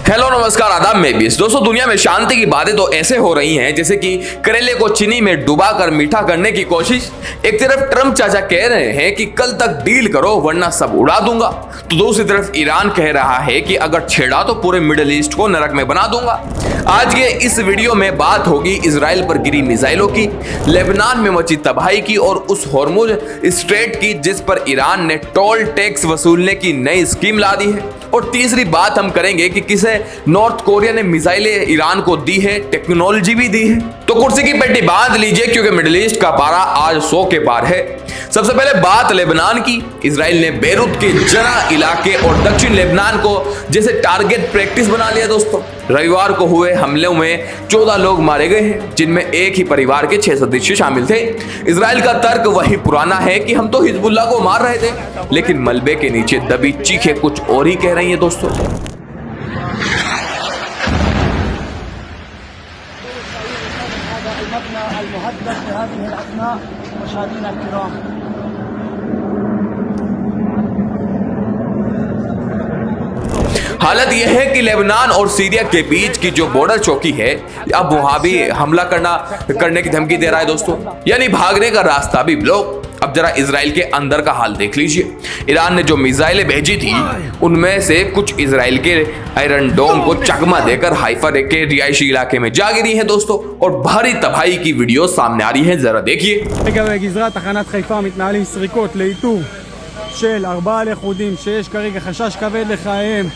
Hello नमस्कार आदाब में भी दोस्तों, दुनिया में शांति की बातें तो ऐसे हो रही हैं जैसे कि करेले को चीनी में डुबा कर मीठा करने की कोशिश। एक तरफ ट्रम्प चाचा कह रहे हैं कि कल तक डील करो वरना सब उड़ा दूंगा, तो दूसरी तरफ ईरान कह रहा है कि अगर छेड़ा तो पूरे मिडिल ईस्ट को नरक में बना दूंगा। आज के इस वीडियो में बात होगी इजराइल पर गिरी मिसाइलों की, लेबनान में मची तबाही की और उस हॉर्मुज स्ट्रेट की जिस पर ईरान ने टोल टैक्स वसूलने की नई स्कीम ला दी है। और तीसरी बात हम करेंगे कि किसे नॉर्थ कोरिया ने मिसाइलें ईरान को दी है, टेक्नोलॉजी भी दी है। तो कुर्सी की पेटी बांध लीजिए क्योंकि मिडिल ईस्ट का पारा आज 100 के पार है। सबसे पहले बात लेबनान की। इजराइल ने बेरूत के जना इलाके और दक्षिण लेबनान को जैसे टारगेट प्रैक्टिस बना लिया दोस्तों। रविवार को हुए हमलों में 14 लोग मारे गए हैं, जिनमें एक ही परिवार के 6 सदस्य शामिल थे। इजराइल का तर्क वही पुराना है कि हम तो हिजबुल्लाह को मार रहे थे, लेकिन मलबे के नीचे दबी चीखें कुछ और ही कह रही हैं दोस्तों। हालत यह है कि लेबनान और सीरिया के बीच की जो बॉर्डर चौकी है, अब वहां भी हमला करने की धमकी दे रहा है दोस्तों, यानी भागने का रास्ता भी ब्लॉक। अब जरा इजराइल के अंदर का हाल देख लीजिए। ईरान ने जो मिसाइलें भेजी थी उनमें से कुछ इजराइल के आयरन डोम को चकमा देकर हाइफा के रिहायशी इलाके में जा गिरी है दोस्तों, और भारी तबाही की वीडियो सामने आ रही है, जरा देखिए। בגזרת תחנת חיפה מתנהלים סריקות לאיתור של 4 לכודים שיש כרגע חשש כבד לחייהם.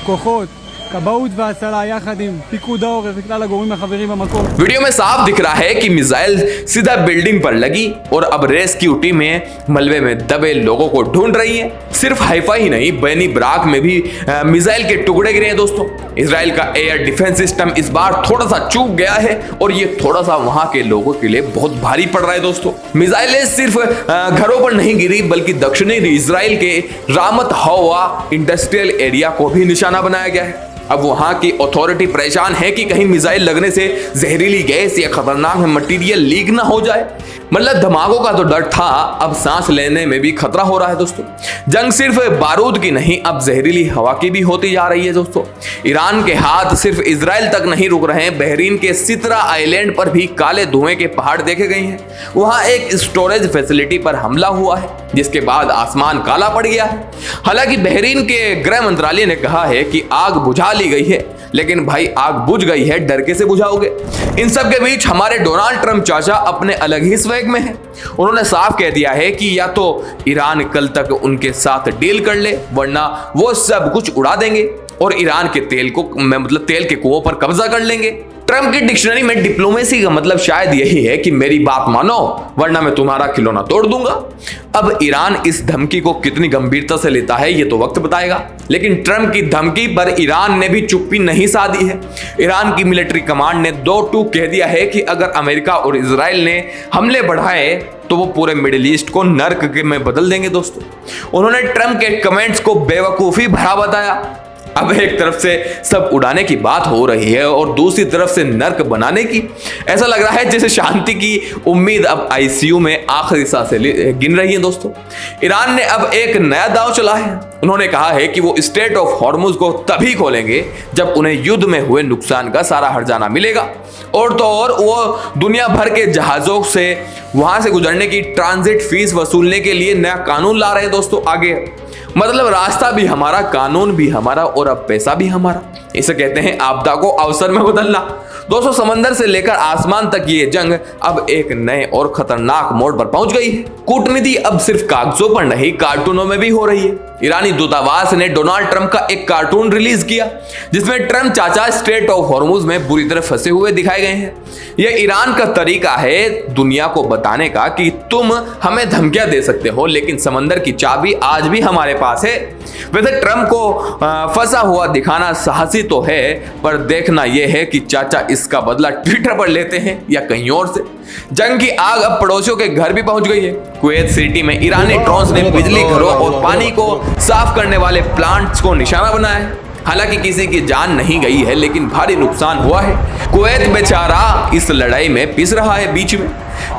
כוחות כבאות והצלה יחד עם פיקוד העורף וכלל הגורמים החברים במקום। वीडियो में साफ दिख रहा है कि मिसाइल सीधा बिल्डिंग पर लगी और अब रेस्क्यू टीमें मलबे में दबे लोगों को ढूंढ रही हैं। सिर्फ हाइफा ही नहीं, बेनी ब्राक में भी मिसाइल के टुकड़े गिरे हैं दोस्तों। इजराइल का एयर डिफेंस सिस्टम इस बार थोड़ा सा चूक गया है और ये थोड़ा सा वहां के लोगों के लिए बहुत भारी पड़ रहा है दोस्तों। मिसाइलें सिर्फ घरों पर नहीं गिरी बल्कि दक्षिणी इजराइल के रामत हवा इंडस्ट्रियल एरिया को भी निशाना बनाया गया है। अब वहां की अथॉरिटी परेशान है कि कहीं मिसाइल लगने से जहरीली गैस या खतरनाक मटेरियल लीक ना हो जाए। मतलब धमाकों का तो डर था, अब सांस लेने में भी खतरा हो रहा है दोस्तों। जंग सिर्फ बारूद की नहीं, अब जहरीली हवा की भी होती जा रही है दोस्तों। ईरान के हाथ सिर्फ इजराइल तक नहीं रुक रहे हैं, बहरीन के सितरा आइलैंड पर भी काले धुएं के पहाड़ देखे गए हैं। वहां एक स्टोरेज फैसिलिटी पर हमला हुआ है जिसके बाद आसमान काला पड़ गया है। हालांकि बहरीन के गृह मंत्रालय ने कहा है कि आग बुझा ली गई है, लेकिन भाई आग बुझ गई है, डर कैसे बुझाओगे। इन सब के बीच हमारे डोनाल्ड ट्रंप चाचा अपने अलग ही स्वैग में है। उन्होंने साफ कह दिया है कि या तो ईरान कल तक उनके साथ डील कर ले वरना वो सब कुछ उड़ा देंगे और ईरान के तेल के कुओं पर कब्जा कर लेंगे। ट्रंप की डिक्शनरी में डिप्लोमेसी का मतलब शायद यही है कि मेरी बात मानो वरना मैं तुम्हारा खिलौना तोड़ दूंगा। अब ईरान इस धमकी को कितनी गंभीरता से लेता है ये तो वक्त बताएगा, लेकिन ट्रंप की धमकी पर ईरान ने भी चुप्पी नहीं साधी है। ईरान की मिलिट्री कमांड ने 2 टूक कह दिया है कि अगर अमेरिका और इजराइल ने हमले बढ़ाए तो वो पूरे मिडिल ईस्ट को नर्क में बदल देंगे दोस्तों। उन्होंने ट्रंप के कमेंट्स को बेवकूफी भरा बताया। अब एक तरफ से सब उड़ाने की बात हो रही है और दूसरी तरफ से नर्क बनाने की। ऐसा लग रहा है जैसे शांति की उम्मीद अब आईसीयू में आखिरी सांसें गिन रही है दोस्तों। ईरान ने अब एक नया दांव चला है। उन्होंने कहा है कि वो स्ट्रेट ऑफ हॉर्मुज को तभी खोलेंगे जब उन्हें युद्ध में हुए नुकसान का सारा हर्जाना मिलेगा। और तो और वो दुनिया भर के जहाजों से वहां से गुजरने की ट्रांजिट फीस वसूलने के लिए नया कानून ला रहे हैं दोस्तों आगे। मतलब रास्ता भी हमारा, कानून भी हमारा और अब पैसा भी हमारा। इसे कहते हैं आपदा को अवसर में बदलना। दोस्तों, समंदर से लेकर आसमान तक ये जंग अब एक नए और खतरनाक मोड़ पर पहुंच गई है। कूटनीति अब सिर्फ कागजों पर नहीं, कार्टूनों में भी हो रही है। ईरानी दूतावास ने डोनाल्ड ट्रंप का एक कार्टून रिलीज किया जिसमें ट्रंप चाचा स्ट्रेट ऑफ हॉर्मुज में बुरी तरह फंसे हुए दिखाए गए हैं। यह ईरान का तरीका है दुनिया को बताने का कि तुम हमें धमकियां दे सकते हो लेकिन समंदर की चाबी आज भी हमारे पास है। वैसे ट्रंप को फंसा हुआ दिखाना साहसी तो है, पर देखना यह है कि चाचा इसका बदला ट्विटर पर लेते हैं या कहीं और से। जंग की आग अब पड़ोसियों के घर भी पहुंच गई है। कुवैत सिटी में ईरानी ड्रोन्स ने बिजली घरों और पानी को साफ करने वाले प्लांट्स को निशाना बनाया है। हालांकि किसी की जान नहीं गई है लेकिन भारी नुकसान हुआ है। कुवैत बेचारा इस लड़ाई में पिस रहा है बीच में।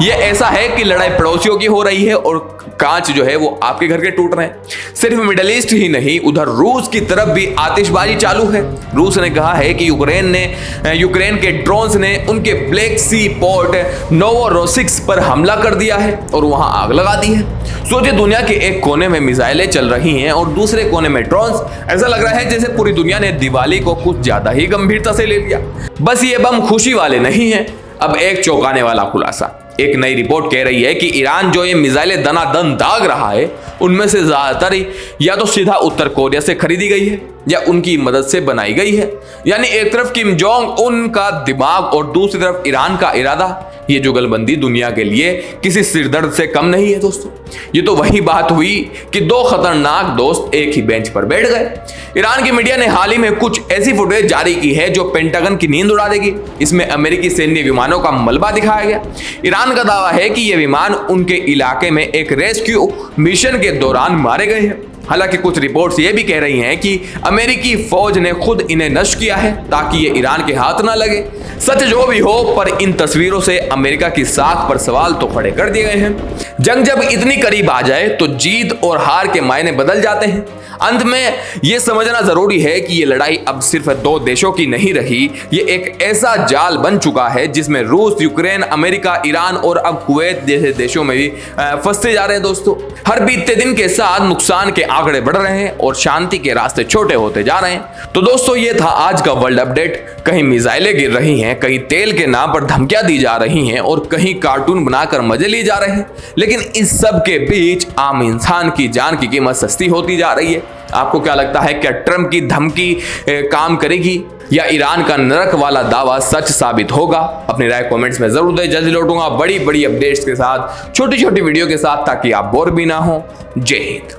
ये ऐसा है कि लड़ाई पड़ोसियों की हो रही है और कांच जो है वो आपके घर के टूट रहे हैं। सिर्फ मिडिल ईस्ट ही नहीं, उधर रूस की तरफ भी आतिशबाजी चालू है। रूस ने कहा है कि यूक्रेन के ड्रोन्स ने उनके ब्लैक सी पोर्ट नोवोरोसिस्क पर हमला कर दिया है और वहां आग लगा दी है। सोचिए, दुनिया के एक कोने में मिसाइलें चल रही हैं और दूसरे कोने में ड्रोन्स। ऐसा लग रहा है जैसे पूरी दुनिया ने दिवाली को कुछ ज्यादा ही गंभीरता से ले लिया। बस ये बम खुशी वाले नहीं है। अब एक चौंकाने वाला खुलासा। एक नई रिपोर्ट कह रही है कि ईरान जो ये मिसाइलें दनादन दाग रहा है, उनमें से ज्यादातर या तो सीधा उत्तर कोरिया से खरीदी गई है या उनकी मदद से बनाई गई है। यानी एक तरफ किम जोंग उन का दिमाग और दूसरी तरफ ईरान का इरादा। ये जुगलबंदी दुनिया के लिए किसी सिरदर्द से कम नहीं है दोस्तों। ये तो वही बात हुई कि दो खतरनाक दोस्त एक ही बेंच पर बैठ गए। ईरान की मीडिया ने हाल ही में कुछ ऐसी फुटेज जारी की है जो पेंटागन की नींद उड़ा देगी। इसमें अमेरिकी सैन्य विमानों का मलबा दिखाया गया। ईरान का दावा है कि ये विमान उनके इलाके में एक रेस्क्यू मिशन के दौरान मारे गए हैं। हालांकि कुछ रिपोर्ट्स ये भी कह रही हैं कि अमेरिकी फौज ने खुद इन्हें नष्ट किया है ताकि ये ईरान के हाथ ना लगे। सच जो भी हो, पर इन तस्वीरों से अमेरिका की साख पर सवाल तो खड़े कर दिए गए हैं। जंग जब इतनी करीब आ जाए तो जीत और हार के मायने बदल जाते हैं। अंत में यह समझना जरूरी है कि ये लड़ाई अब सिर्फ दो देशों की नहीं रही। ये एक ऐसा जाल बन चुका है जिसमें रूस, यूक्रेन, अमेरिका, ईरान और अब कुवैत जैसे देशों में भी फंसते जा रहे हैं दोस्तों। हर बीतते दिन के साथ नुकसान के आंकड़े बढ़ रहे हैं और शांति के रास्ते छोटे होते जा रहे हैं। तो दोस्तों, ये था आज का वर्ल्ड अपडेट। कहीं मिसाइलें गिर रही हैं, कहीं तेल के नाम पर धमकियां दी जा रही हैं और कहीं कार्टून बनाकर मजे लिए जा रहे हैं। लेकिन इस सब के बीच आम इंसान की जान की कीमत सस्ती होती जा रही है। आपको क्या लगता है, क्या ट्रंप की धमकी काम करेगी या ईरान का नरक वाला दावा सच साबित होगा? अपनी राय कमेंट्स में जरूर दें। जल्दी लौटूंगा बड़ी बड़ी अपडेट्स के साथ, छोटी छोटी वीडियो के साथ, ताकि आप बोर भी ना हो। जय हिंद।